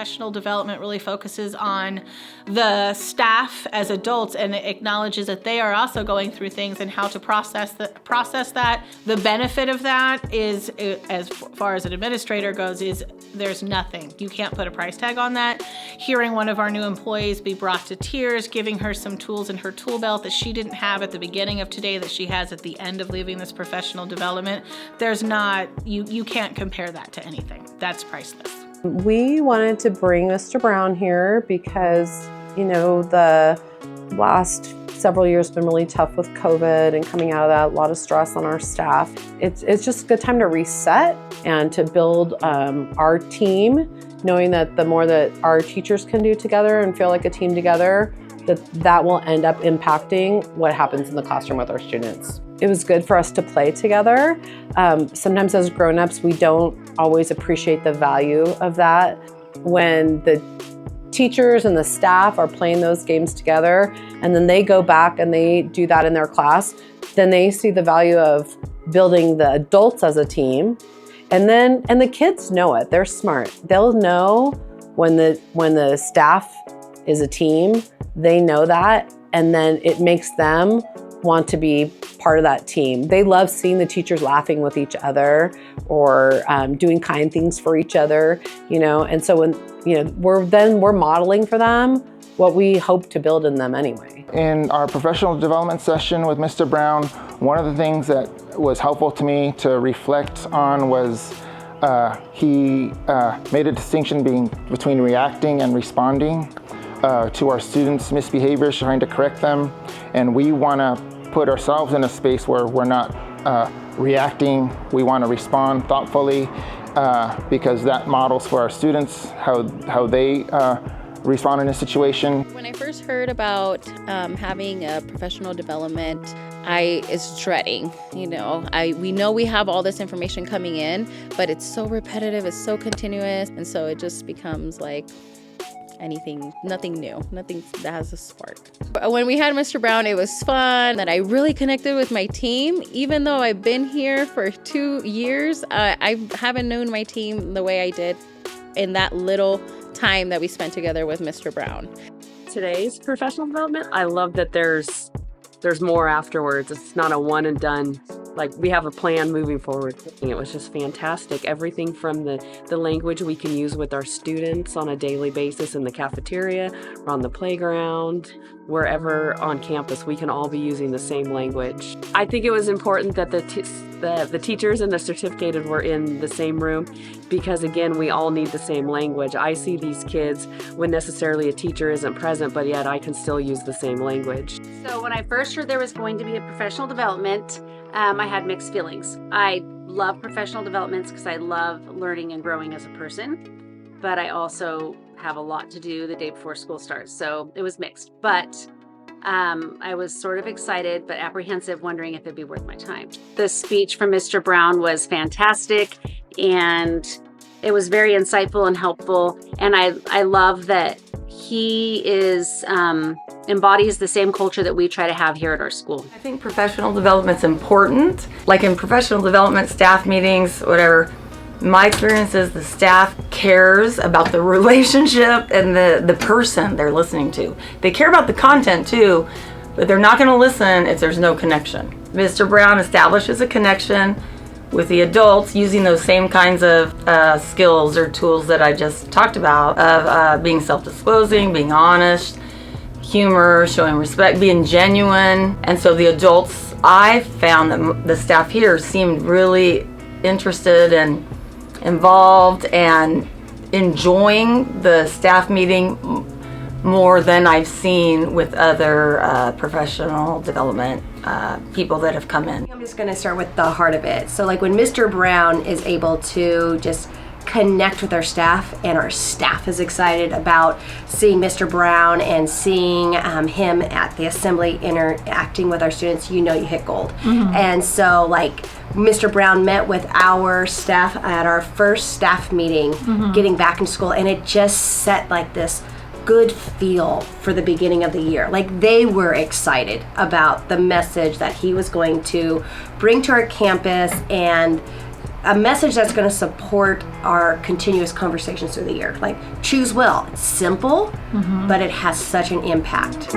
professional development really focuses on the staff as adults and it acknowledges that they are also going through things and how to process that. The benefit of that is, as far as an administrator goes, is there's nothing. You can't put a price tag on that. Hearing one of our new employees be brought to tears, giving her some tools in her tool belt that she didn't have at the beginning of today that she has at the end of leaving this professional development, there's not, you can't compare that to anything. That's priceless. We wanted to bring Mr. Brown here because, you know, the last several years have been really tough with COVID and coming out of that, a lot of stress on our staff. It's just a good time to reset and to build our team, knowing that the more that our teachers can do together and feel like a team together, that will end up impacting what happens in the classroom with our students. It was good for us to play together. Sometimes as grown-ups, we don't always appreciate the value of that. When the teachers and the staff are playing those games together, and then they go back and they do that in their class, then they see the value of building the adults as a team. And the kids know it, they're smart. They'll know when the staff is a team, they know that, and then it makes them want to be part of that team. They love seeing the teachers laughing with each other or doing kind things for each other, you know. And so when, you know, we're modeling for them what we hope to build in them anyway. In our professional development session with Mr. Brown, one of the things that was helpful to me to reflect on was he made a distinction between reacting and responding to our students' misbehaviors, trying to correct them. And we want to put ourselves in a space where we're not reacting. We want to respond thoughtfully because that models for our students how they respond in a situation. When I first heard about having a professional development, I is dreading, you know. We know we have all this information coming in, but it's so repetitive, it's so continuous, and so it just becomes like nothing new, nothing that has a spark. When we had Mr. Brown, it was fun, that I really connected with my team. Even though I've been here for 2 years, I haven't known my team the way I did in that little time that we spent together with Mr. Brown. Today's professional development, I love that there's more afterwards. It's not a one and done. Like, we have a plan moving forward. It was just fantastic. Everything from the language we can use with our students on a daily basis in the cafeteria or on the playground, wherever on campus, we can all be using the same language. I think it was important that the teachers and the certificated were in the same room because, again, we all need the same language. I see these kids when necessarily a teacher isn't present, but yet I can still use the same language. So when I first heard there was going to be a professional development, I had mixed feelings. I love professional developments because I love learning and growing as a person, but I also have a lot to do the day before school starts, so it was mixed. But I was sort of excited, but apprehensive, wondering if it'd be worth my time. The speech from Mr. Brown was fantastic, and it was very insightful and helpful, and I love that he embodies the same culture that we try to have here at our school. I think professional development's important. Like in professional development, staff meetings, whatever, my experience is the staff cares about the relationship and the person they're listening to. They care about the content too, but they're not going to listen if there's no connection. Mr. Brown establishes a connection with the adults using those same kinds of skills or tools that I just talked about, of being self-disclosing, being honest, humor, showing respect, being genuine. And so the adults, I found that the staff here seemed really interested and involved and enjoying the staff meeting more than I've seen with other professional development people that have come in. I'm just going to start with the heart of it. So like when Mr. Brown is able to just connect with our staff, and our staff is excited about seeing Mr. Brown and seeing him at the assembly interacting with our students, you know you hit gold. Mm-hmm. And so like Mr. Brown met with our staff at our first staff meeting, getting back in school, and it just set like this good feel for the beginning of the year. Like they were excited about the message that he was going to bring to our campus and a message that's going to support our continuous conversations through the year. Like, choose well. It's simple, but it has such an impact.